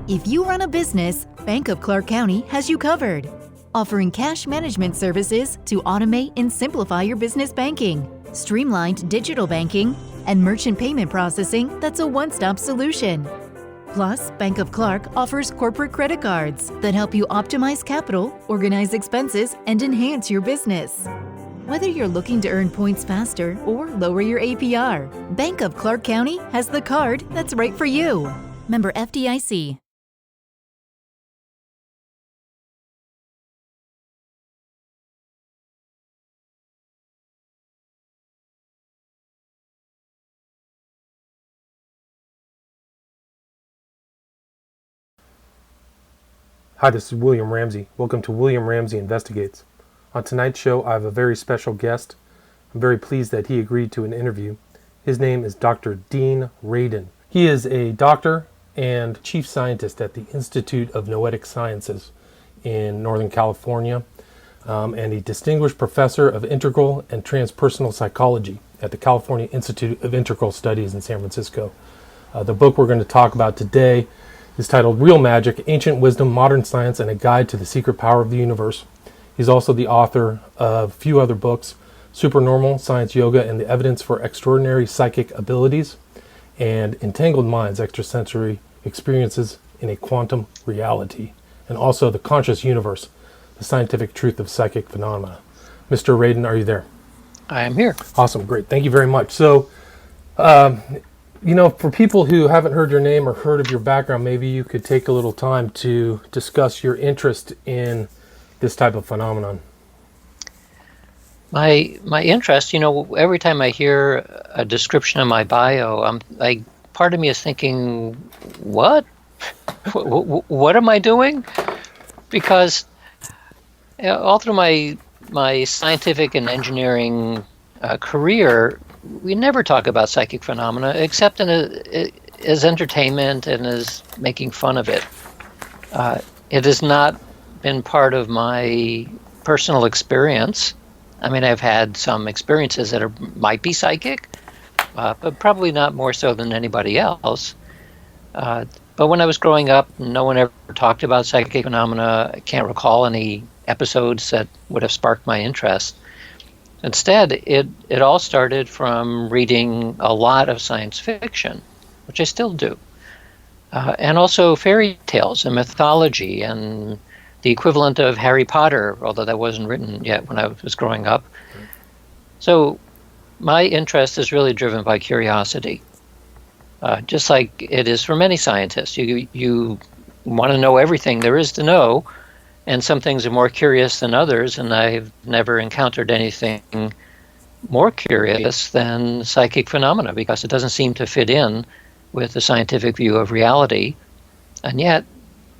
If you run a business, Bank of Clark County has you covered, offering cash management services to automate and simplify your business banking, streamlined digital banking, and merchant payment processing that's a one-stop solution. Plus, Bank of Clark offers corporate credit cards that help you optimize capital, organize expenses, and enhance your business. Whether you're looking to earn points faster or lower your APR, Bank of Clark County has the card that's right for you. Member FDIC. Hi, this is William Ramsey. Welcome to William Ramsey Investigates. On tonight's show, I have a very special guest. I'm very pleased that he agreed to an interview. His name is Dr. Dean Radin. He is a doctor and chief scientist at the Institute of Noetic Sciences in Northern California, and a distinguished professor of integral and transpersonal psychology at the California Institute of Integral Studies in San Francisco. The book we're going to talk about today is titled Real Magic, Ancient Wisdom, Modern Science, and a Guide to the Secret Power of the Universe. He's also the author of a few other books, Supernormal, Science, Yoga, and the Evidence for Extraordinary Psychic Abilities, and Entangled Minds, Extrasensory Experiences in a Quantum Reality, and also The Conscious Universe, The Scientific Truth of Psychic Phenomena. Mr. Radin, are you there? I am here. Awesome, great. Thank you very much. So, for people who haven't heard your name or heard of your background, maybe you could take a little time to discuss your interest in this type of phenomenon. My interest, every time I hear a description of my bio, part of me is thinking, what? What am I doing? Because all through my scientific and engineering career, we never talk about psychic phenomena except as entertainment and as making fun of it. It has not been part of my personal experience. I mean, I've had some experiences that might be psychic, but probably not more so than anybody else. But when I was growing up, no one ever talked about psychic phenomena. I can't recall any episodes that would have sparked my interest. Instead, it all started from reading a lot of science fiction, which I still do, and also fairy tales and mythology and the equivalent of Harry Potter, although that wasn't written yet when I was growing up. So my interest is really driven by curiosity, just like it is for many scientists. You want to know everything there is to know, and some things are more curious than others, and I've never encountered anything more curious than psychic phenomena because it doesn't seem to fit in with the scientific view of reality, and yet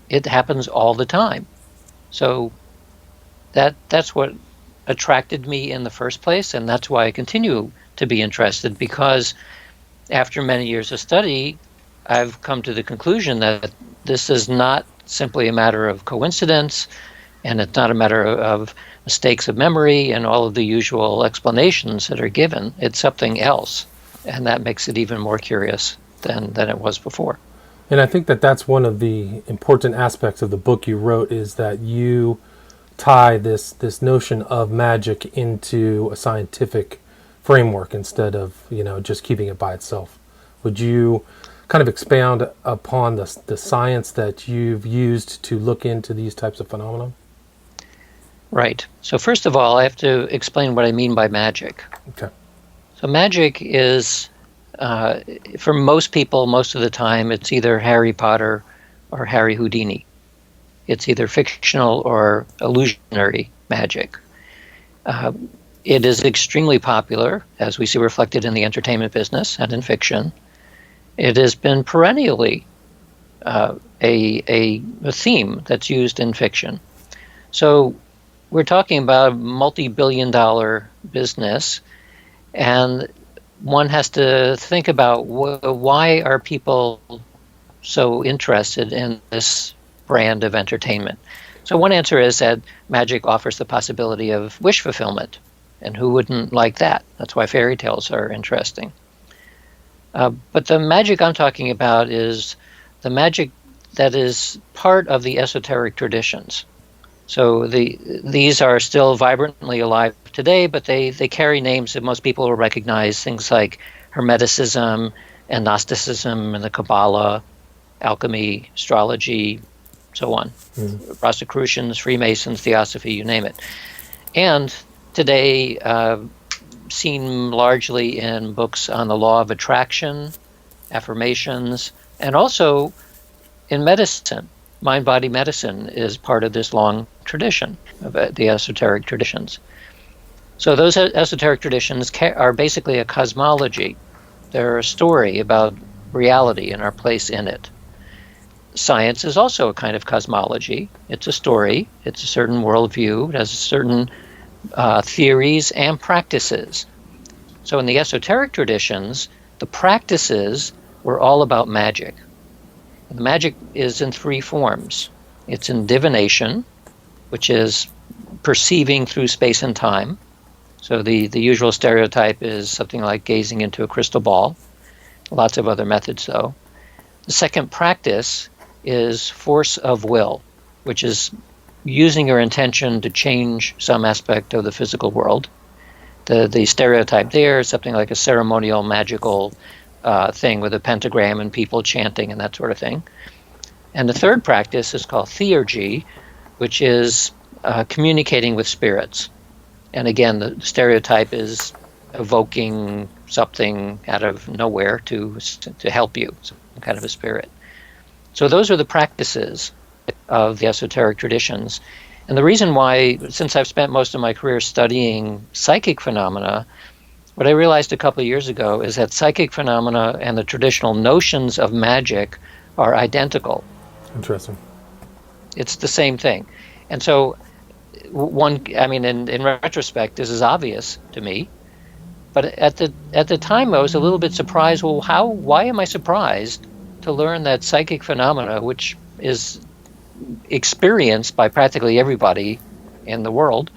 it happens all the time. So that's what attracted me in the first place, and that's why I continue to be interested, because after many years of study, I've come to the conclusion that this is not simply a matter of coincidence, and it's not a matter of mistakes of memory and all of the usual explanations that are given. It's something else, and that makes it even more curious than it was before. And I think that that's one of the important aspects of the book you wrote, is that you tie this notion of magic into a scientific framework instead of just keeping it by itself. Would you kind of expound upon the science that you've used to look into these types of phenomena? Right. So first of all, I have to explain what I mean by magic. Okay. So magic is, for most people, most of the time, it's either Harry Potter or Harry Houdini. It's either fictional or illusionary magic. It is extremely popular, as we see reflected in the entertainment business and in fiction. It has been perennially a theme that's used in fiction. So we're talking about a multi-billion-dollar business, and one has to think about why are people so interested in this brand of entertainment. So one answer is that magic offers the possibility of wish fulfillment, and who wouldn't like that? That's why fairy tales are interesting. But the magic I'm talking about is the magic that is part of the esoteric traditions. So these are still vibrantly alive today, but they carry names that most people will recognize, things like Hermeticism and Gnosticism and the Kabbalah, alchemy, astrology, so on. Rosicrucians, Freemasons, Theosophy, you name it. And today, seen largely in books on the law of attraction, affirmations, and also in medicine. Mind-body medicine is part of this long tradition of the esoteric traditions. So those esoteric traditions are basically a cosmology. They're a story about reality and our place in it. Science is also a kind of cosmology. It's a story. It's a certain worldview. It has certain theories and practices. So in the esoteric traditions, the practices were all about magic. The magic is in three forms. It's in divination, which is perceiving through space and time. So the usual stereotype is something like gazing into a crystal ball. Lots of other methods, though. The second practice is force of will, which is using your intention to change some aspect of the physical world. The stereotype there is something like a ceremonial, magical thing with a pentagram and people chanting and that sort of thing. And the third practice is called theurgy, which is communicating with spirits. And again, the stereotype is evoking something out of nowhere to help you, some kind of a spirit. So those are the practices of the esoteric traditions. And the reason why, since I've spent most of my career studying psychic phenomena, what I realized a couple of years ago is that psychic phenomena and the traditional notions of magic are identical. Interesting. It's the same thing. And so in retrospect, this is obvious to me. But at the time, I was a little bit surprised. Well, why am I surprised to learn that psychic phenomena, which is experienced by practically everybody in the world,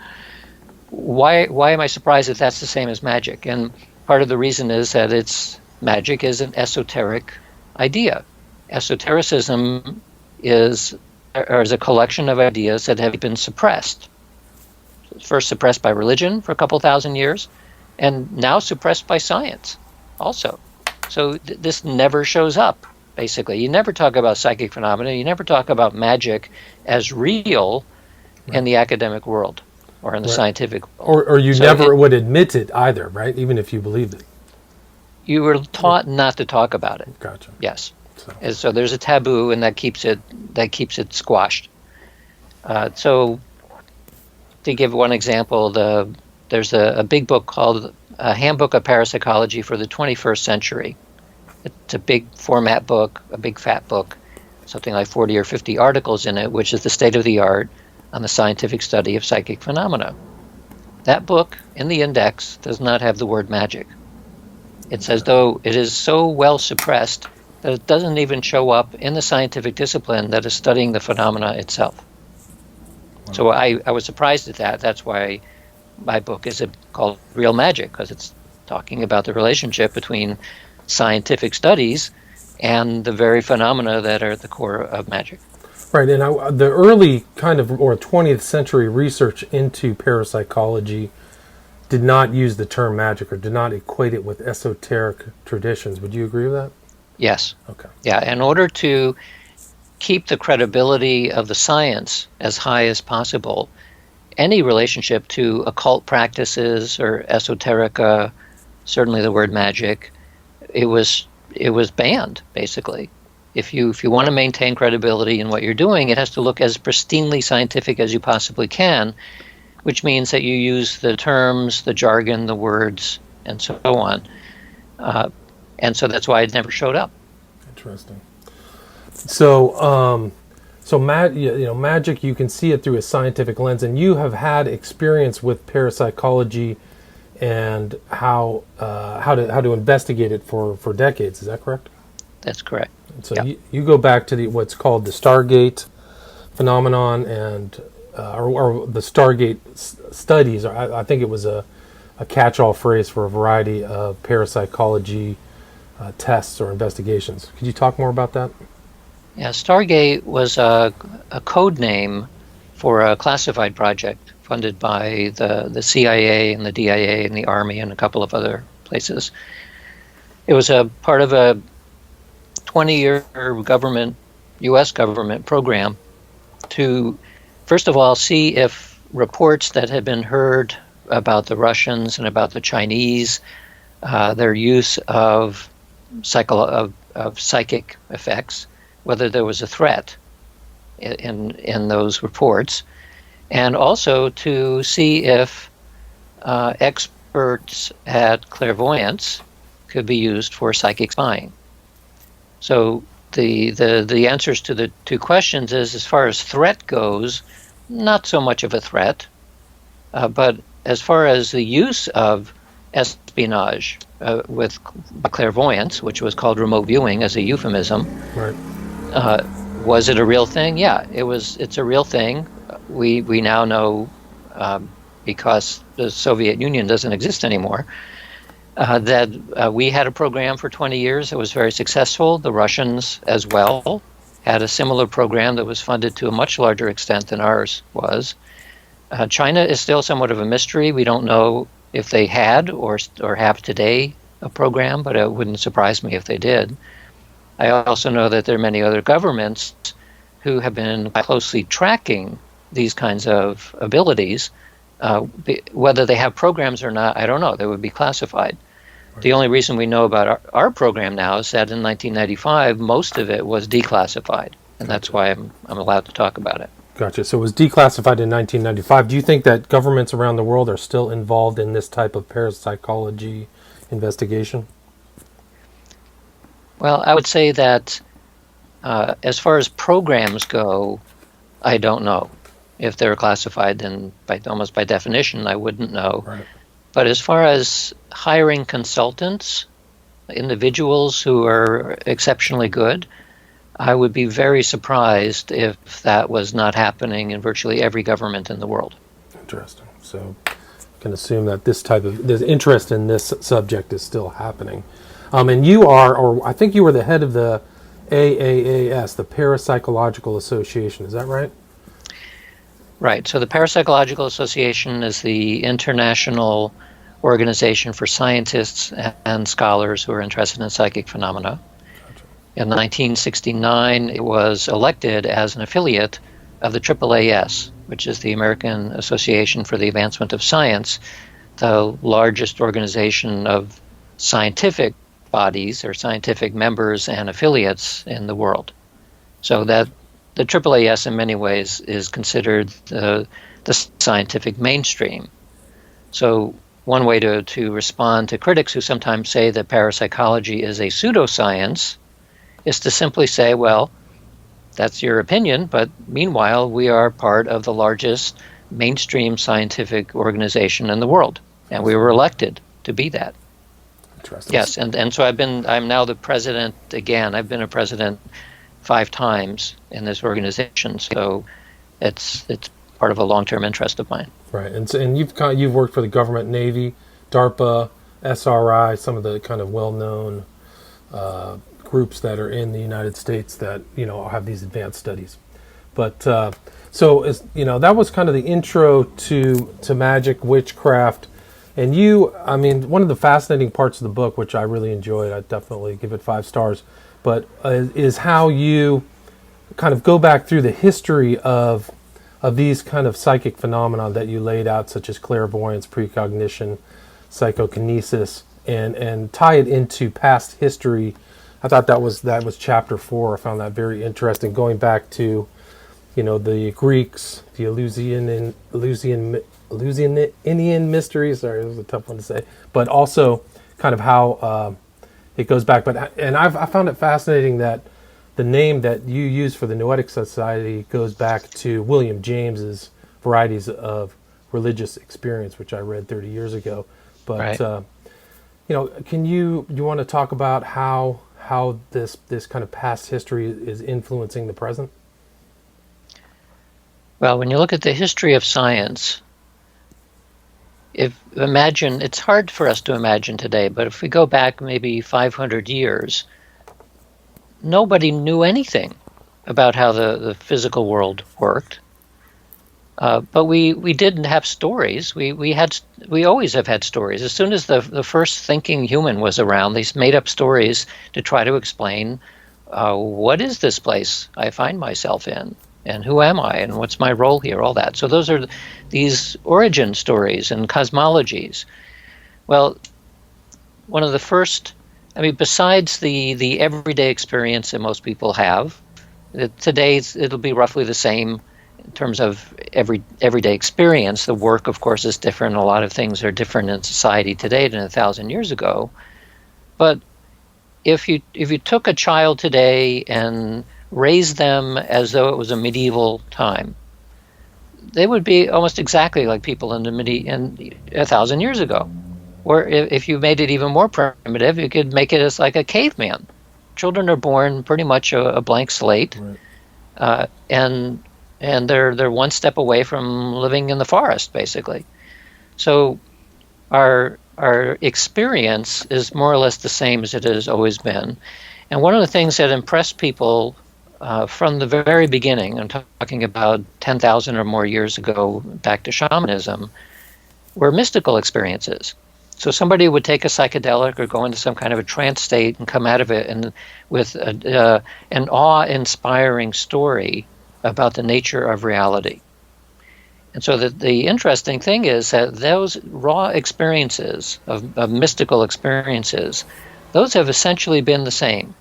why am I surprised that that's the same as magic? And part of the reason is that magic is an esoteric idea. Esotericism is a collection of ideas that have been suppressed. First suppressed by religion for a couple thousand years, and now suppressed by science also. So this never shows up, basically. You never talk about psychic phenomena, you never talk about magic as real in the academic world or in the scientific world. Or you never would admit it either, right? Even if you believed it. You were taught not to talk about it. Gotcha. Yes. So there's a taboo, and that keeps it squashed. So to give one example, there's a big book called A Handbook of Parapsychology for the 21st Century. It's a big format book, a big fat book, something like 40 or 50 articles in it, which is the state of the art on the scientific study of psychic phenomena. That book, in the index, does not have the word magic. It's as though it is so well suppressed that it doesn't even show up in the scientific discipline that is studying the phenomena itself. Wow. So I was surprised at that. That's why my book is called Real Magic, because it's talking about the relationship between scientific studies and the very phenomena that are at the core of magic. Right, and the early kind of, or 20th century research into parapsychology did not use the term magic or did not equate it with esoteric traditions. Would you agree with that? Yes. Okay. Yeah, in order to keep the credibility of the science as high as possible, any relationship to occult practices or esoterica, certainly the word magic, it was banned, basically. If you want to maintain credibility in what you're doing, it has to look as pristinely scientific as you possibly can, which means that you use the terms, the jargon, the words, and so on. And so that's why it never showed up. Interesting. So, magic, you can see it through a scientific lens, and you have had experience with parapsychology and how to investigate it for decades. Is that correct? That's correct. And so you go back to what's called the Stargate phenomenon and or the Stargate studies. I think it was a catch-all phrase for a variety of parapsychology tests or investigations. Could you talk more about that? Yeah, Stargate was a code name for a classified project funded by the CIA and the DIA and the Army and a couple of other places. It was a part of a 20-year U.S. government program to, first of all, see if reports that had been heard about the Russians and about the Chinese, their use of psychic effects, whether there was a threat in those reports, and also to see if experts at clairvoyance could be used for psychic spying. So the answers to the two questions is, as far as threat goes, not so much of a threat, but as far as the use of espionage with clairvoyance, which was called remote viewing as a euphemism, Right. Was it a real thing? Yeah, it's a real thing. We now know, because the Soviet Union doesn't exist anymore, that we had a program for 20 years that was very successful. The Russians as well had a similar program that was funded to a much larger extent than ours was. China is still somewhat of a mystery. We don't know if they had or have today a program, but it wouldn't surprise me if they did. I also know that there are many other governments who have been closely tracking these kinds of abilities. Whether they have programs or not, I don't know. They would be classified. Right. The only reason we know about our program now is that in 1995, most of it was declassified, and that's why I'm allowed to talk about it. Gotcha. So it was declassified in 1995. Do you think that governments around the world are still involved in this type of parapsychology investigation? Well, I would say that as far as programs go, I don't know. If they're classified, then almost by definition, I wouldn't know. Right. But as far as hiring consultants, individuals who are exceptionally good, I would be very surprised if that was not happening in virtually every government in the world. Interesting. So I can assume that this interest in this subject is still happening. And you are, or I think you were the head of the AAAS, the Parapsychological Association. Is that right? Right. So the Parapsychological Association is the international organization for scientists and scholars who are interested in psychic phenomena. Gotcha. In 1969, it was elected as an affiliate of the AAAS, which is the American Association for the Advancement of Science, the largest organization of scientific bodies or scientific members and affiliates in the world. So that the AAAS in many ways is considered the scientific mainstream. So one way to respond to critics who sometimes say that parapsychology is a pseudoscience is to simply say, well, that's your opinion, but meanwhile, we are part of the largest mainstream scientific organization in the world, and we were elected to be that. Interesting. Yes, and so I'm now the president again. I've been a president 5 times in this organization, so it's part of a long-term interest of mine. Right, and you've worked for the government, Navy, DARPA, SRI, some of the kind of well-known groups that are in the United States that have these advanced studies. But so that was kind of the intro to magic, witchcraft. And one of the fascinating parts of the book, which I really enjoyed, I'd definitely give it 5 stars, but is how you kind of go back through the history of these kind of psychic phenomena that you laid out, such as clairvoyance, precognition, psychokinesis, and tie it into past history. I thought that was chapter 4. I found that very interesting, going back to the Greeks, the Eleusinian mysteries. Sorry, it was a tough one to say, but also kind of how it goes back. And I found it fascinating that the name that you use for the Noetic Society goes back to William James's Varieties of Religious Experience, which I read 30 years ago. But right. Can you want to talk about how this kind of past history is influencing the present? Well, when you look at the history of science, it's hard for us to imagine today, but if we go back maybe 500 years, nobody knew anything. about how the physical world worked. But we didn't have stories. We always have had stories. As soon as the first thinking human was around, they made up stories to try to explain what is this place I find myself in, and who am I, and what's my role here, all that. So those are these origin stories and cosmologies. Well, one of the first, besides the everyday experience that most people have, today it'll be roughly the same in terms of everyday experience. The work, of course, is different. A lot of things are different in society today than 1,000 years ago. But if you took a child today and raised them as though it was a medieval time, they would be almost exactly like people in 1,000 years ago. Or if you made it even more primitive, you could make it as like a caveman. Children are born pretty much a blank slate, right. And they're one step away from living in the forest, basically. So our experience is more or less the same as it has always been. And one of the things that impressed people from the very beginning, I'm talking about 10,000 or more years ago, back to shamanism, were mystical experiences. So somebody would take a psychedelic or go into some kind of a trance state and come out of it and with an awe-inspiring story about the nature of reality. And so the interesting thing is that those raw experiences of mystical experiences, those have essentially been the same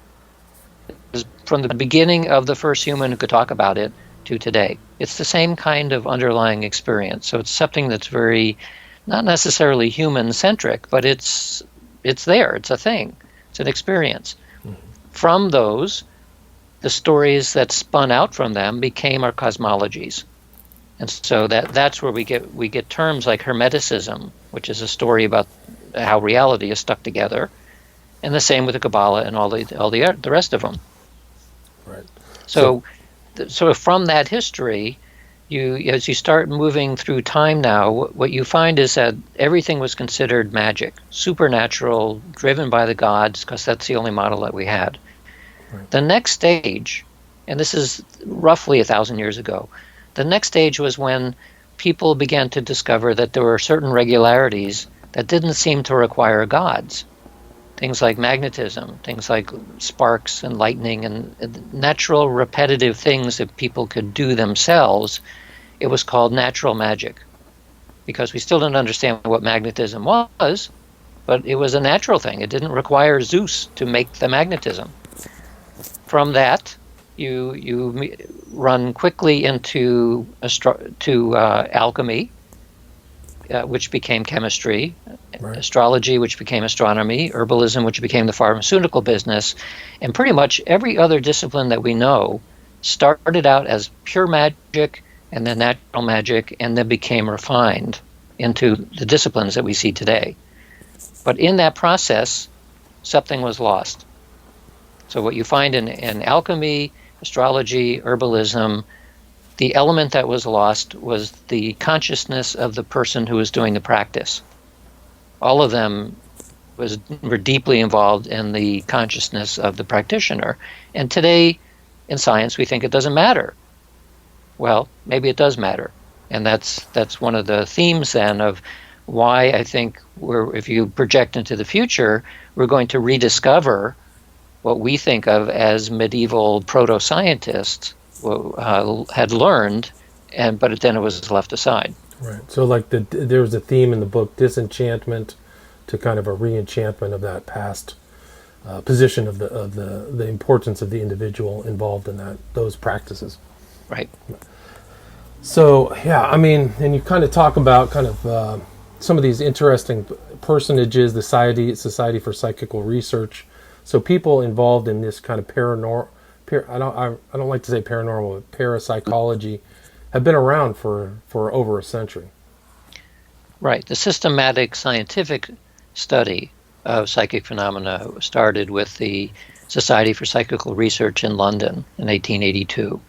from the beginning of the first human who could talk about it to today. It's the same kind of underlying experience. So it's something that's very, not necessarily human-centric, but it's there. It's a thing. It's an experience. Mm-hmm. From those, the stories that spun out from them became our cosmologies. And so that's where we get terms like Hermeticism, which is a story about how reality is stuck together, and the same with the Kabbalah and all the rest of them. Right. So from that history, as you start moving through time now, what you find is that everything was considered magic, supernatural, driven by the gods, because that's the only model that we had. Right. The next stage, and this is roughly 1,000 years ago, the next stage was when people began to discover that there were certain regularities that didn't seem to require gods. Things like magnetism, things like sparks and lightning and natural repetitive things that people could do themselves. It was called natural magic because we still didn't understand what magnetism was, but it was a natural thing. It didn't require Zeus to make the magnetism. From that, you run quickly into alchemy, which became chemistry, right. Astrology, which became astronomy, herbalism, which became the pharmaceutical business, and pretty much every other discipline that we know started out as pure magic and then natural magic and then became refined into the disciplines that we see today. But in that process, something was lost. So what you find in alchemy, astrology, herbalism, the element that was lost was the consciousness of the person who was doing the practice. All of them were deeply involved in the consciousness of the practitioner. And today, in science, we think it doesn't matter. Well, maybe it does matter. And that's one of the themes then of why I think if you project into the future, we're going to rediscover what we think of as medieval proto-scientists had learned, but then it was left aside. Right. So like there was a theme in the book, disenchantment to kind of a re-enchantment of that past position of the importance of the individual involved in those practices. Right. So yeah, and you kind of talk about some of these interesting personages, the Society for Psychical Research. So people involved in this kind of paranormal. I don't like to say paranormal, but parapsychology have been around for over a century. Right. The systematic scientific study of psychic phenomena started with the Society for Psychical Research in London in 1882.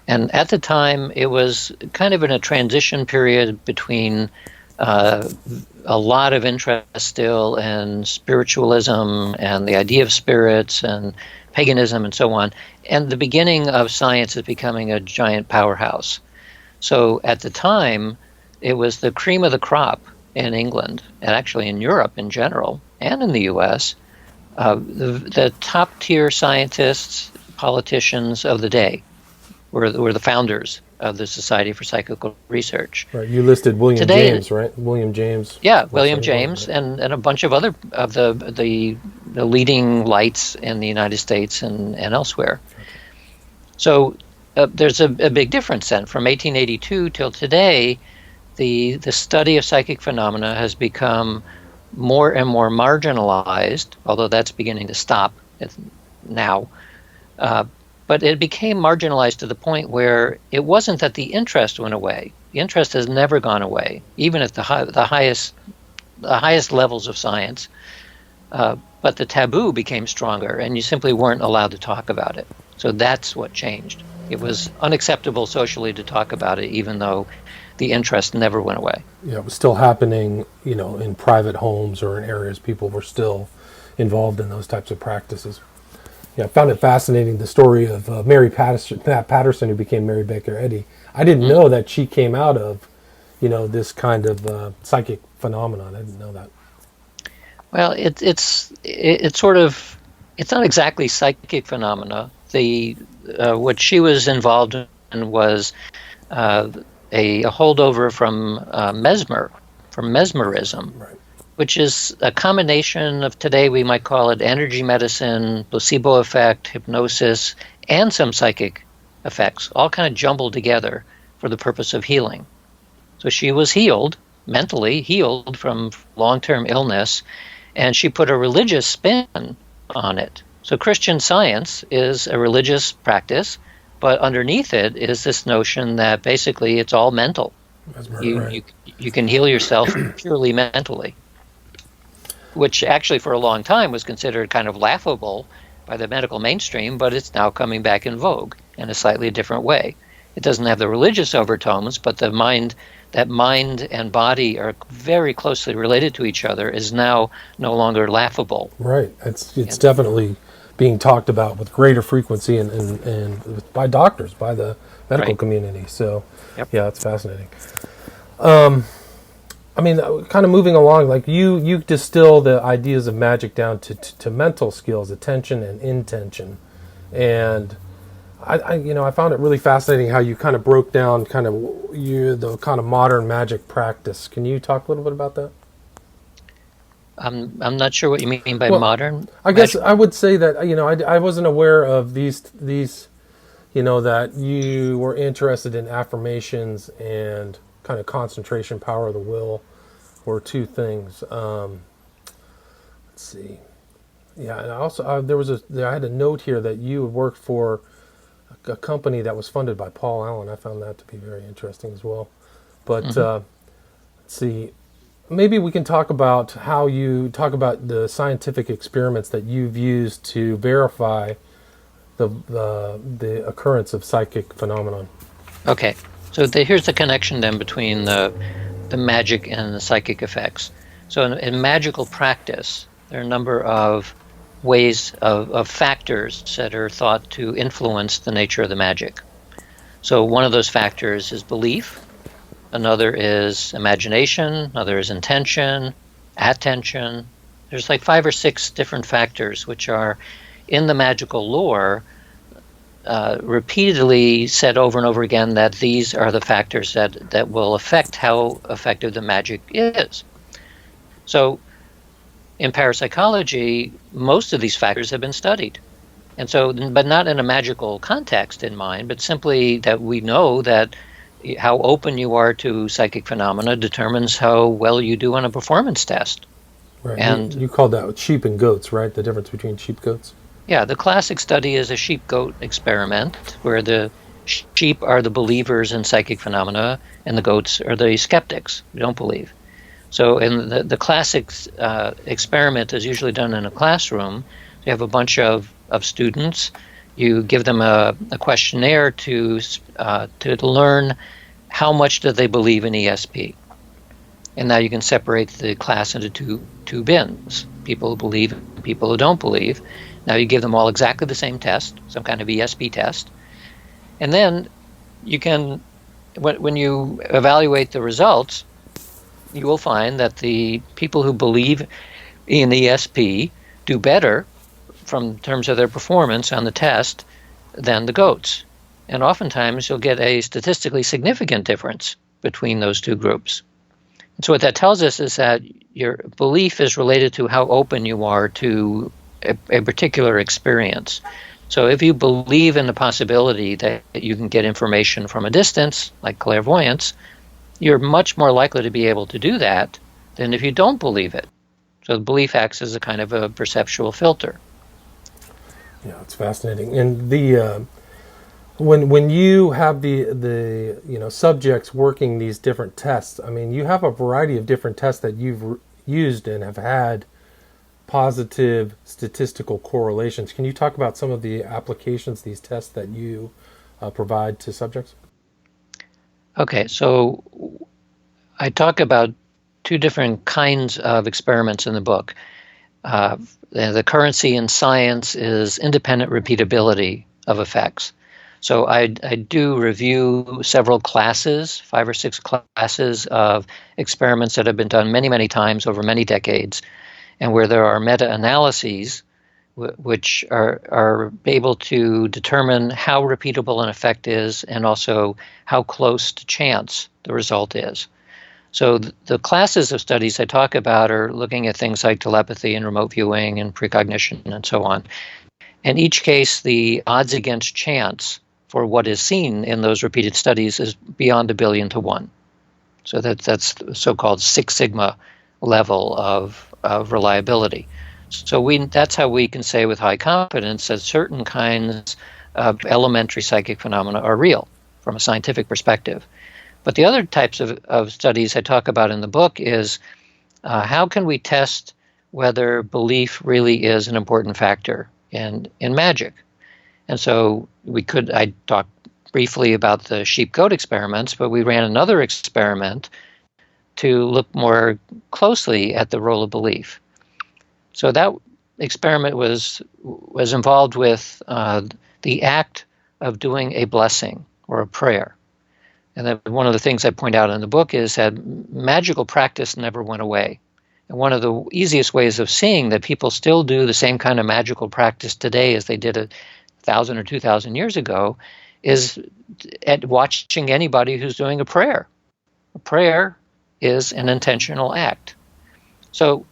And at the time, it was kind of in a transition period between a lot of interest still in spiritualism and the idea of spirits and paganism and so on. And the beginning of science is becoming a giant powerhouse. So at the time, it was the cream of the crop in England, and actually in Europe in general, and in the U.S., the top-tier scientists, politicians of the day were the founders of the Society for Psychical Research. Right. You listed William Today, James, right? William James. Yeah, William James, and a bunch of other of the leading lights in the United States and elsewhere. So there's a big difference then. From 1882 till today, the study of psychic phenomena has become more and more marginalized, although that's beginning to stop now. But it became marginalized to the point where it wasn't that the interest went away. The interest has never gone away, even at the highest levels of science. But the taboo became stronger, and you simply weren't allowed to talk about it. So that's what changed. It was unacceptable socially to talk about it, even though the interest never went away. Yeah, it was still happening, in private homes or in areas people were still involved in those types of practices. Yeah, I found it fascinating, the story of Mary Patterson, who became Mary Baker Eddy. I didn't know that she came out of, this kind of psychic phenomenon. I didn't know that. Well, it's not exactly psychic phenomena. What she was involved in was a holdover from mesmerism, Right. which is a combination of, today we might call it energy medicine, placebo effect, hypnosis, and some psychic effects, all kind of jumbled together for the purpose of healing. So she was mentally healed from long-term illness, and she put a religious spin on it. So Christian Science is a religious practice, but underneath it is this notion that basically it's all mental. You can heal yourself purely mentally, which actually for a long time was considered kind of laughable by the medical mainstream, but it's now coming back in vogue in a slightly different way. It doesn't have the religious overtones, but that mind and body are very closely related to each other is now no longer laughable. Right. It's definitely being talked about with greater frequency and by doctors, by the medical community. So, yeah, it's fascinating. Kind of moving along, like you distill the ideas of magic down to mental skills, attention and intention. And I found it really fascinating how you kind of broke down the kind of modern magic practice. Can you talk a little bit about that? I'm not sure what you mean by modern. I guess I would say that I wasn't aware of these that you were interested in affirmations and kind of concentration, power of the will, were two things. Let's see. Yeah, and also I had a note here that you had worked for a company that was funded by Paul Allen. I found that to be very interesting as well. But let's see. Maybe we can talk about how you talk about the scientific experiments that you've used to verify the occurrence of psychic phenomenon. Okay, so here's the connection then between the magic and the psychic effects. So in magical practice, there are a number of ways of factors that are thought to influence the nature of the magic. So one of those factors is belief. Another is imagination, another is intention, attention. There's like 5 or 6 different factors which are in the magical lore repeatedly said over and over again that these are the factors that will affect how effective the magic is. So in parapsychology, most of these factors have been studied. And so, but not in a magical context in mind, but simply that we know that how open you are to psychic phenomena determines how well you do on a performance test. Right. And you called that sheep and goats, right? The difference between sheep goats? Yeah, the classic study is a sheep-goat experiment where the sheep are the believers in psychic phenomena and the goats are the skeptics who don't believe. So in the classic experiment is usually done in a classroom. You have a bunch of students. You give them a questionnaire to learn how much do they believe in ESP. And now you can separate the class into two bins, people who believe and people who don't believe. Now you give them all exactly the same test, some kind of ESP test, and then you can, when you evaluate the results, you will find that the people who believe in ESP do better from terms of their performance on the test than the goats. And oftentimes you'll get a statistically significant difference between those two groups. And so what that tells us is that your belief is related to how open you are to a particular experience. So if you believe in the possibility that you can get information from a distance, like clairvoyance, you're much more likely to be able to do that than if you don't believe it. So the belief acts as a kind of a perceptual filter. Yeah, it's fascinating. And the when you have the subjects working these different tests, I mean, you have a variety of different tests that you've used and have had positive statistical correlations. Can you talk about some of the applications, these tests that you provide to subjects? Okay, so I talk about two different kinds of experiments in the book. The currency in science is independent repeatability of effects. So I do review several classes, 5 or 6 classes of experiments that have been done many, many times over many decades, and where there are meta-analyses which are able to determine how repeatable an effect is and also how close to chance the result is. So the classes of studies I talk about are looking at things like telepathy and remote viewing and precognition and so on. In each case, the odds against chance for what is seen in those repeated studies is beyond 1 billion to 1. So that's the so-called Six Sigma level of reliability. So that's how we can say with high confidence that certain kinds of elementary psychic phenomena are real from a scientific perspective. But the other types of studies I talk about in the book is how can we test whether belief really is an important factor in magic. And so I talked briefly about the sheep-goat experiments, but we ran another experiment to look more closely at the role of belief. So that experiment was involved with the act of doing a blessing or a prayer. And then one of the things I point out in the book is that magical practice never went away. And one of the easiest ways of seeing that people still do the same kind of magical practice today as they did 1,000 or 2,000 years ago is at watching anybody who's doing a prayer. A prayer is an intentional act. So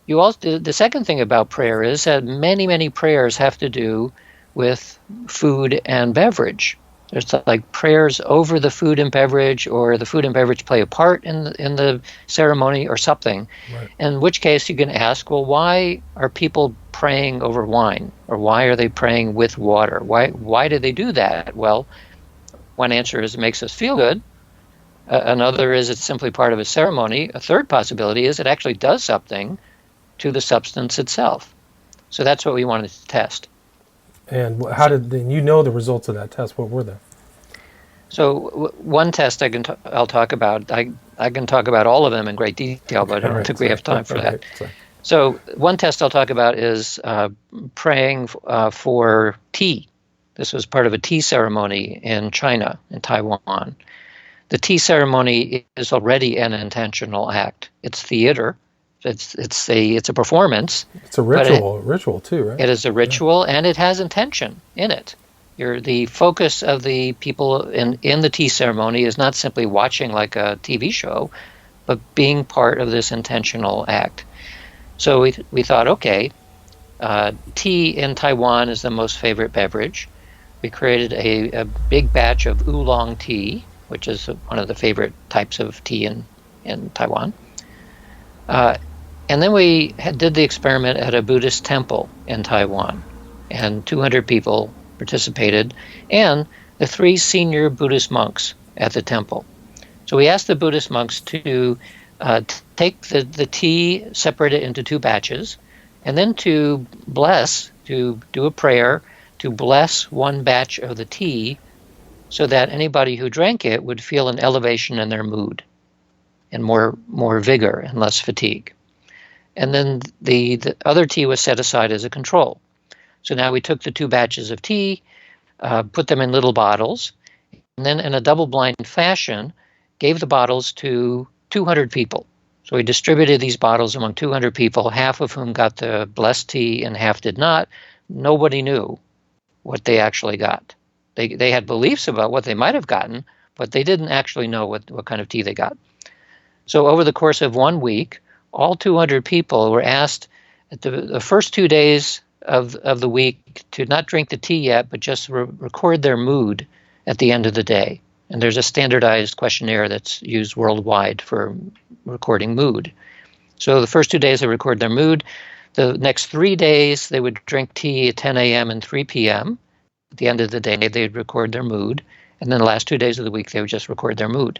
the second thing about prayer is that many, many prayers have to do with food and beverage. There's like prayers over the food and beverage, or the food and beverage play a part in the ceremony or something. Right. In which case you can ask, well, why are people praying over wine? Or why are they praying with water? Why do they do that? Well, one answer is it makes us feel good. Another is it's simply part of a ceremony. A third possibility is it actually does something to the substance itself. So that's what we wanted to test. And how did the results of that test? What were they? So one test I'll talk about. I can talk about all of them in great detail, but I don't think we have time for that. So one test I'll talk about is praying for tea. This was part of a tea ceremony in China, in Taiwan. The tea ceremony is already an intentional act. It's theater. It's a performance. It's a ritual too, right? It is a ritual, and it has intention in it. The focus of the people in the tea ceremony is not simply watching like a TV show, but being part of this intentional act. So we thought, okay, tea in Taiwan is the most favorite beverage. We created a big batch of oolong tea, which is one of the favorite types of tea in Taiwan. And then we did the experiment at a Buddhist temple in Taiwan, and 200 people participated, and the 3 senior Buddhist monks at the temple. So we asked the Buddhist monks to take the tea, separate it into 2 batches, and then to do a prayer to bless one batch of the tea so that anybody who drank it would feel an elevation in their mood and more vigor and less fatigue. And then the other tea was set aside as a control. So now we took the 2 batches of tea, put them in little bottles, and then in a double-blind fashion, gave the bottles to 200 people. So we distributed these bottles among 200 people, half of whom got the blessed tea and half did not. Nobody knew what they actually got. They had beliefs about what they might have gotten, but they didn't actually know what kind of tea they got. So over the course of 1 week, all 200 people were asked at the first 2 days of the week to not drink the tea yet, but just record their mood at the end of the day. And there's a standardized questionnaire that's used worldwide for recording mood. So the first 2 days they record their mood. The next 3 days they would drink tea at 10 a.m. and 3 p.m. At the end of the day they'd record their mood. And then the last 2 days of the week they would just record their mood.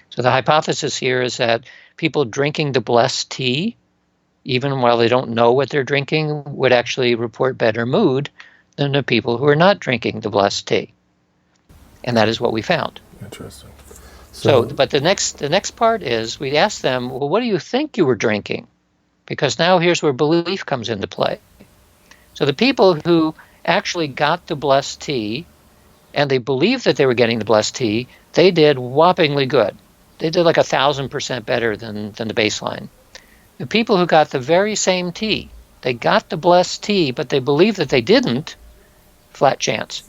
So the hypothesis here is that people drinking the blessed tea, even while they don't know what they're drinking, would actually report better mood than the people who are not drinking the blessed tea. And that is what we found. Interesting. But the next part is we asked them, well, what do you think you were drinking? Because now here's where belief comes into play. So the people who actually got the blessed tea and they believed that they were getting the blessed tea, they did whoppingly good. They did like 1,000% better than the baseline. The people who got the very same tea, they got the blessed tea, but they believed that they didn't, flat chance.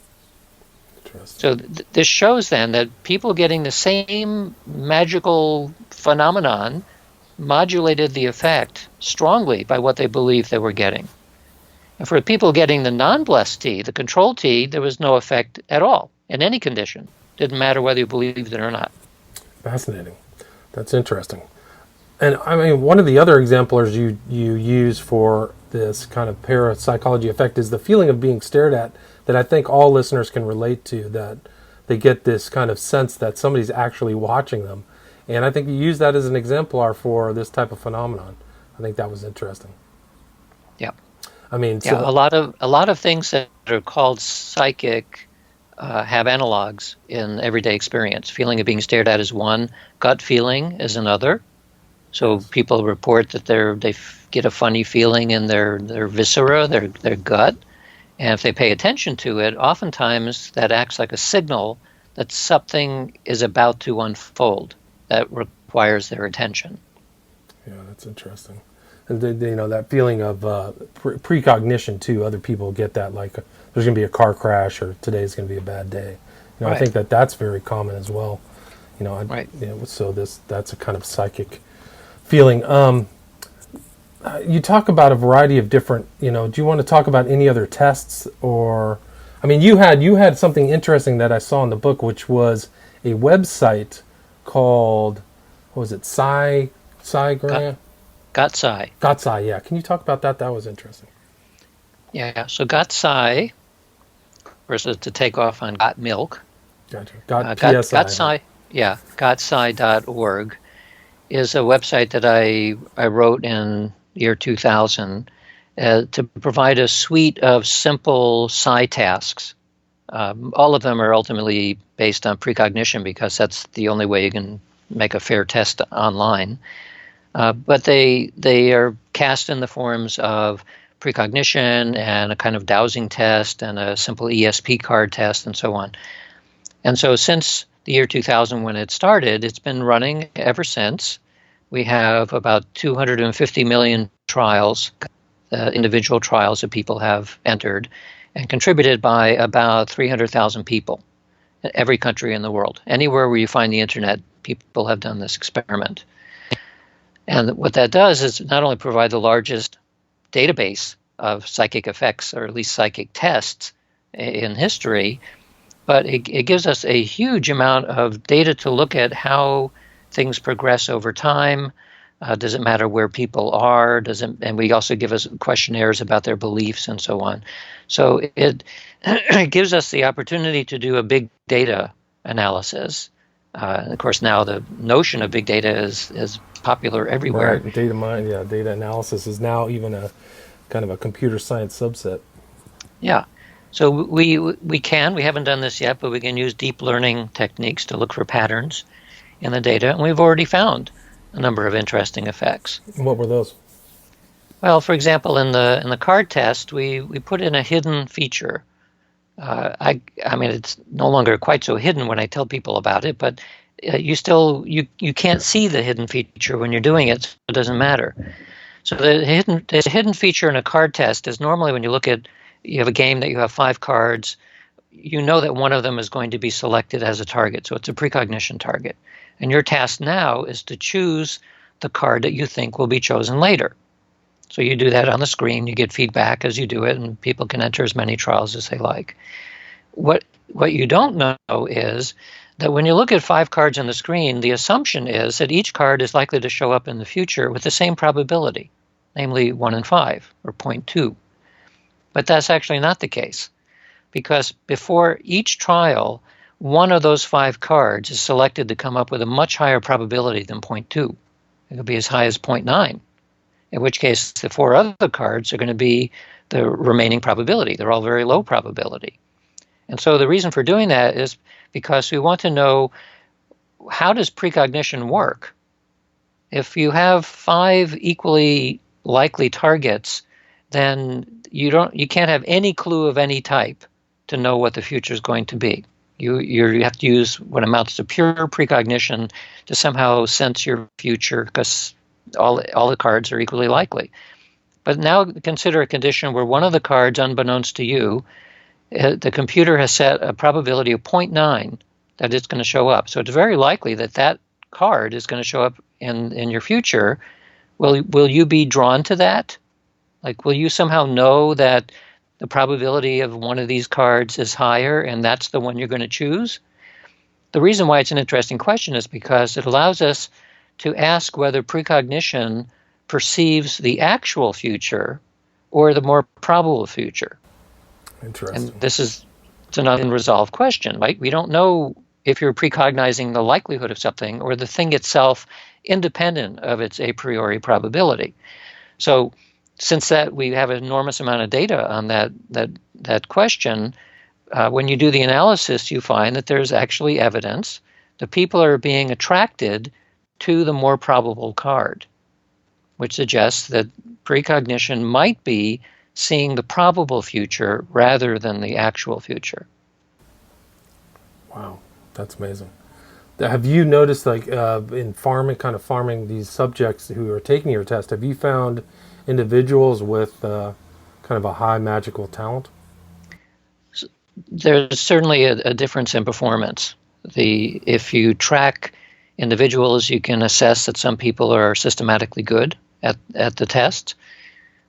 So this shows then that people getting the same magical phenomenon modulated the effect strongly by what they believed they were getting. And for people getting the non-blessed tea, the control tea, there was no effect at all in any condition. Didn't matter whether you believed it or not. Fascinating. That's interesting. And I mean, one of the other exemplars you use for this kind of parapsychology effect is the feeling of being stared at, that I think all listeners can relate to, that they get this kind of sense that somebody's actually watching them. And I think you use that as an exemplar for this type of phenomenon. I think that was interesting. Yeah. I mean, yeah, a lot of things that are called psychic have analogs in everyday experience. Feeling of being stared at is one. Gut feeling is another. So people report that they get a funny feeling in their viscera, their gut. And if they pay attention to it, oftentimes that acts like a signal that something is about to unfold that requires their attention. Yeah, that's interesting. And that feeling of precognition too. Other people get that, like there's going to be a car crash or today's going to be a bad day. Right. I think that's very common as well. Right. So that's a kind of psychic feeling. You talk about a variety of different, do you want to talk about any other tests? Or, I mean, you had something interesting that I saw in the book, which was a website called, what was it, Psygram? GotPsy. GotPsy, yeah. Can you talk about that? That was interesting. Yeah, so GotPsy, versus to take off on Got Milk. Gotcha. GotPsy, yeah, GotPsy.org is a website that I wrote in year 2000 to provide a suite of simple psi tasks. All of them are ultimately based on precognition because that's the only way you can make a fair test online. But they are cast in the forms of precognition and a kind of dowsing test and a simple ESP card test and so on. And so since the year 2000 when it started, it's been running ever since. We have about 250 million trials, individual trials that people have entered, and contributed by about 300,000 people in every country in the world. Anywhere where you find the internet, people have done this experiment. And what that does is not only provide the largest database of psychic effects, or at least psychic tests in history, but it gives us a huge amount of data to look at how things progress over time. Does it matter where people are? And we also give us questionnaires about their beliefs and so on. So it gives us the opportunity to do a big data analysis. And of course, now the notion of big data is popular everywhere. Right. Data analysis is now even a kind of a computer science subset. Yeah. So we haven't done this yet, but we can use deep learning techniques to look for patterns in the data, and we've already found a number of interesting effects. What were those? Well, for example, in the card test, we put in a hidden feature. I mean, it's no longer quite so hidden when I tell people about it, but you can't see the hidden feature when you're doing it, so it doesn't matter. So there's a hidden feature in a card test is normally when you have a game that you have 5 cards, you know that one of them is going to be selected as a target, so it's a precognition target. And your task now is to choose the card that you think will be chosen later. So you do that on the screen, you get feedback as you do it, and people can enter as many trials as they like. What you don't know is that when you look at 5 cards on the screen, the assumption is that each card is likely to show up in the future with the same probability, namely 1 in 5, or 0.2. But that's actually not the case, because before each trial, one of those 5 cards is selected to come up with a much higher probability than 0.2. It could be as high as 0.9. In which case, the 4 other cards are going to be the remaining probability. They're all very low probability. And so the reason for doing that is because we want to know, how does precognition work? If you have 5 equally likely targets, then you can't have any clue of any type to know what the future is going to be. You have to use what amounts to pure precognition to somehow sense your future, because all the cards are equally likely. But now consider a condition where one of the cards, unbeknownst to you, the computer has set a probability of 0.9 that it's going to show up. So it's very likely that that card is going to show up in your future. Will you be drawn to that? Like, will you somehow know that the probability of one of these cards is higher and that's the one you're going to choose? The reason why it's an interesting question is because it allows us to ask whether precognition perceives the actual future or the more probable future. Interesting. And it's an unresolved question, right? We don't know if you're precognizing the likelihood of something or the thing itself independent of its a priori probability. So since that we have an enormous amount of data on that question, when you do the analysis, you find that there's actually evidence that people are being attracted to the more probable card, which suggests that precognition might be seeing the probable future rather than the actual future. Wow, that's amazing. Have you noticed, like, in farming these subjects who are taking your test, have you found individuals with kind of a high magical talent? There's certainly a difference in performance. If you track individuals, you can assess that some people are systematically good at the test.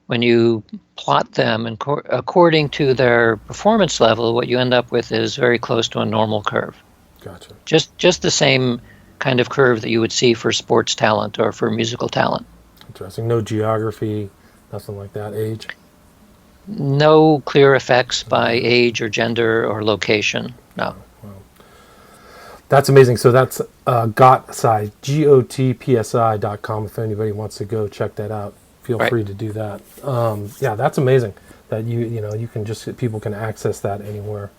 When you plot them according to their performance level, what you end up with is very close to a normal curve. Gotcha. Just the same kind of curve that you would see for sports talent or for musical talent. Interesting. No geography, nothing like that. Age? No clear effects by age or gender or location. No. Wow. That's amazing. So that's GOTPSI, GOTPSI.com. If anybody wants to go check that out, feel free to do that. Yeah, that's amazing that you can people can access that anywhere.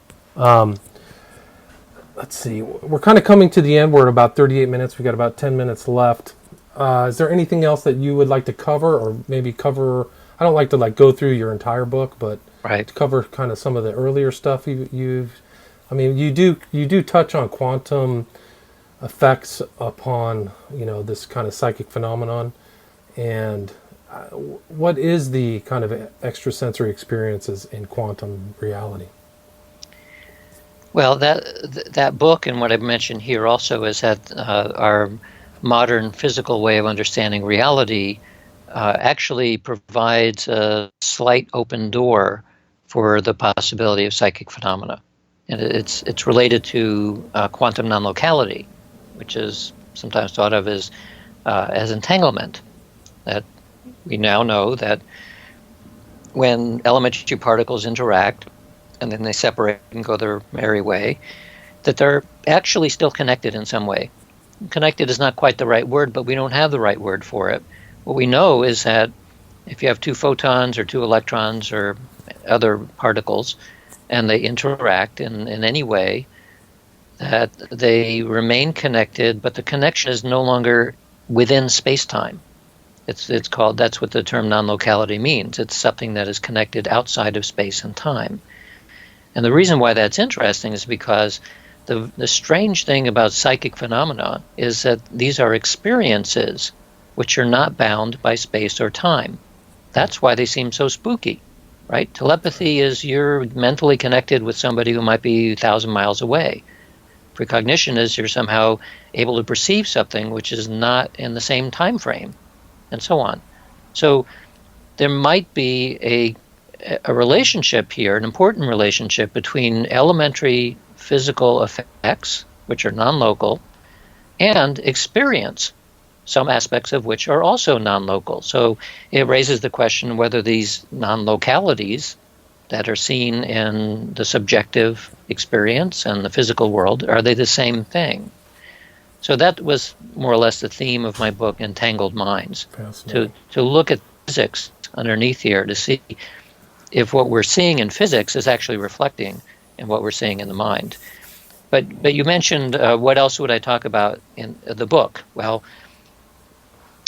Let's see. We're kind of coming to the end. We're at about 38 minutes. We got about 10 minutes left. Is there anything else that you would like to cover, or maybe cover? I don't like to go through your entire book, but to cover kind of some of the earlier stuff you've. I mean, you do touch on quantum effects upon this kind of psychic phenomenon, and what is the kind of extrasensory experiences in quantum reality? Well, that book and what I've mentioned here also is that our modern physical way of understanding reality actually provides a slight open door for the possibility of psychic phenomena. And it's related to quantum non-locality, which is sometimes thought of as entanglement. That we now know that when elementary particles interact and then they separate and go their merry way, that they're actually still connected in some way. Connected is not quite the right word, but we don't have the right word for it. What we know is that if you have 2 photons or 2 electrons or other particles, and they interact in any way, that they remain connected, but the connection is no longer within space-time. It's called, that's what the term non-locality means. It's something that is connected outside of space and time. And the reason why that's interesting is because the strange thing about psychic phenomena is that these are experiences which are not bound by space or time. That's why they seem so spooky, right? Telepathy is you're mentally connected with somebody who might be 1,000 miles away. Precognition is you're somehow able to perceive something which is not in the same time frame, and so on. So there might be a relationship here, an important relationship between elementary physical effects, which are non-local, and experience, some aspects of which are also non-local. So it raises the question whether these non-localities that are seen in the subjective experience and the physical world, are they the same thing? So that was more or less the theme of my book, Entangled Minds, to look at physics underneath here to see if what we're seeing in physics is actually reflecting in what we're seeing in the mind. But you mentioned what else would I talk about in the book? Well,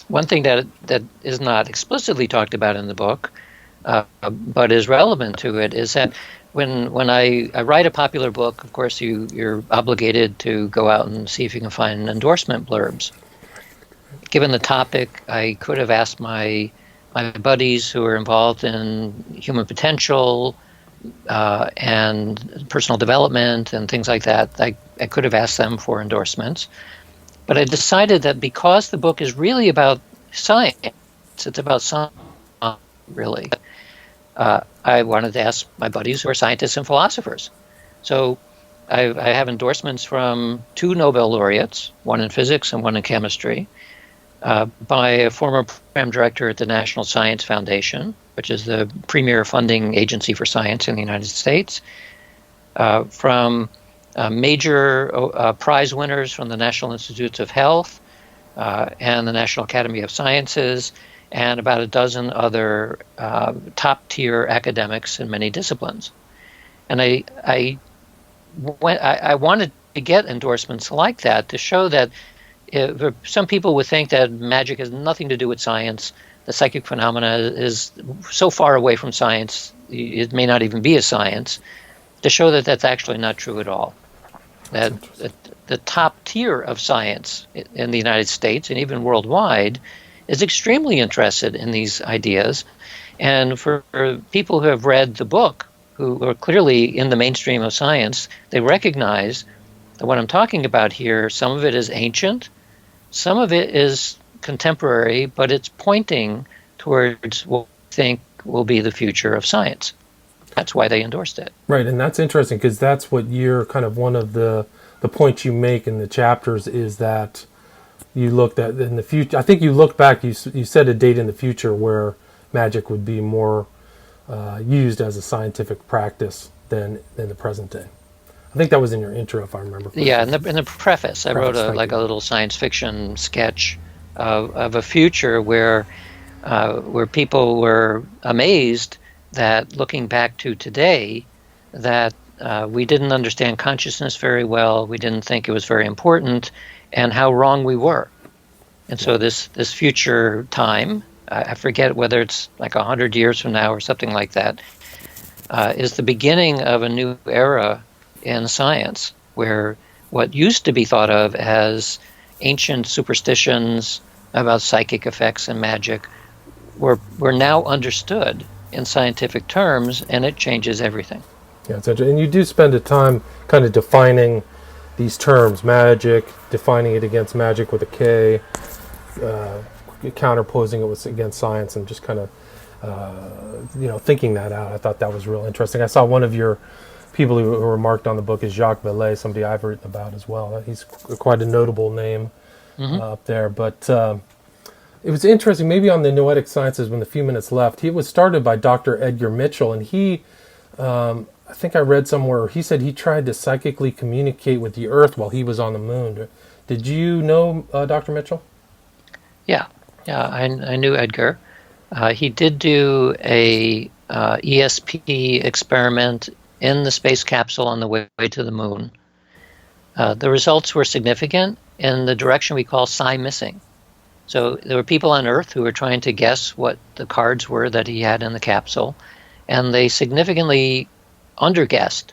one thing that is not explicitly talked about in the book, but is relevant to it, is that when I write a popular book, of course you're obligated to go out and see if you can find endorsement blurbs. Given the topic, I could have asked my buddies who are involved in human potential and personal development and things like that. I could have asked them for endorsements. But I decided that because the book is really about science, it's about science, really, I wanted to ask my buddies who are scientists and philosophers. So I have endorsements from 2 Nobel laureates, one in physics and one in chemistry, by a former program director at the National Science Foundation, which is the premier funding agency for science in the United States, from major prize winners from the National Institutes of Health and the National Academy of Sciences, and about a dozen other top-tier academics in many disciplines. And I wanted to get endorsements like that to show that some people would think that magic has nothing to do with science. The psychic phenomena is so far away from science, it may not even be a science, to show that that's actually not true at all. That the top tier of science in the United States and even worldwide is extremely interested in these ideas. And for people who have read the book, who are clearly in the mainstream of science, they recognize that what I'm talking about here, some of it is ancient, some of it is contemporary, but it's pointing towards what we think will be the future of science. That's why they endorsed it. Right, and that's interesting because that's what you're kind of one of the points you make in the chapters is that you looked at in the future. I think you looked back, you said a date in the future where magic would be more used as a scientific practice than in the present day. I think that was in your intro, if I remember correctly. Yeah, in the preface, I wrote a little science fiction sketch of a future where people were amazed that looking back to today, that we didn't understand consciousness very well, we didn't think it was very important, and how wrong we were. And so this future time, I forget whether it's like 100 years from now or something like that, is the beginning of a new era in science, where what used to be thought of as ancient superstitions about psychic effects and magic were now understood in scientific terms, and it changes everything. Yeah, it's interesting. And you do spend a time kind of defining these terms, magic, defining it against magic with a K, counterposing it against science, and just kind of, thinking that out. I thought that was real interesting. I saw one of your people who remarked on the book is Jacques Vallée, somebody I've written about as well. He's quite a notable name up there. But it was interesting, maybe on the noetic sciences, when the few minutes left, he was started by Dr. Edgar Mitchell, and he, I think I read somewhere, he said he tried to psychically communicate with the Earth while he was on the moon. Did you know Dr. Mitchell? Yeah, I knew Edgar. He did do a ESP experiment in the space capsule on the way to the moon. The results were significant in the direction we call psi missing. So there were people on Earth who were trying to guess what the cards were that he had in the capsule, and they significantly underguessed.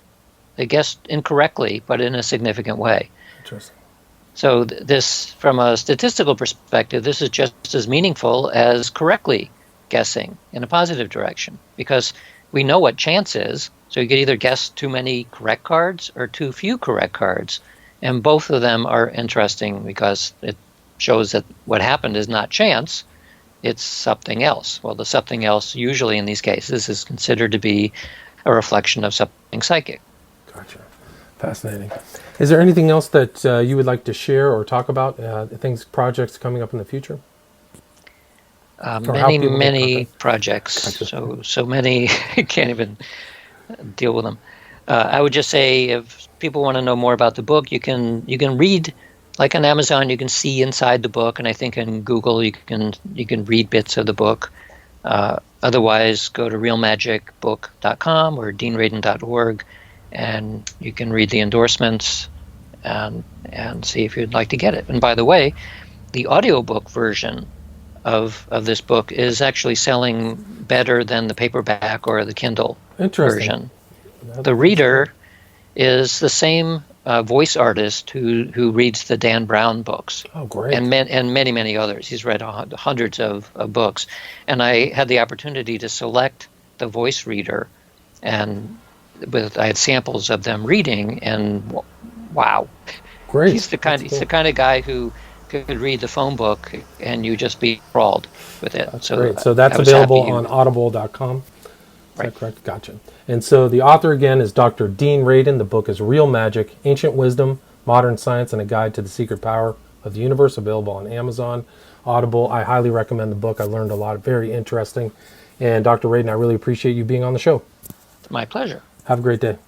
They guessed incorrectly, but in a significant way. Interesting. So this, from a statistical perspective, this is just as meaningful as correctly guessing in a positive direction, because we know what chance is. So you could either guess too many correct cards or too few correct cards. And both of them are interesting because it shows that what happened is not chance, it's something else. Well, the something else usually in these cases is considered to be a reflection of something psychic. Gotcha. Fascinating. Is there anything else that you would like to share or talk about? Projects coming up in the future? Many projects. Gotcha. So many, I can't even deal with them. I would just say, if people want to know more about the book, you can read, like on Amazon, you can see inside the book, and I think in Google you can read bits of the book. Otherwise, go to realmagicbook.com or deanradin.org, and you can read the endorsements and see if you'd like to get it. And by the way, the audiobook version of this book is actually selling better than the paperback or the Kindle version. The reader is the same voice artist who reads the Dan Brown books. Oh, great. And many others. He's read hundreds of books. And I had the opportunity to select the voice reader, and I had samples of them reading, and wow. Great. He's the kind of guy who could read the phone book and you just be enthralled with it. That's great. So that's available on audible.com. Is that correct? Gotcha. And so the author again is Dr. Dean Radin. The book is Real Magic, Ancient Wisdom, Modern Science, and a Guide to the Secret Power of the Universe, available on Amazon, Audible. I highly recommend the book. I learned a lot. Very interesting. And Dr. Radin, I really appreciate you being on the show. My pleasure. Have a great day.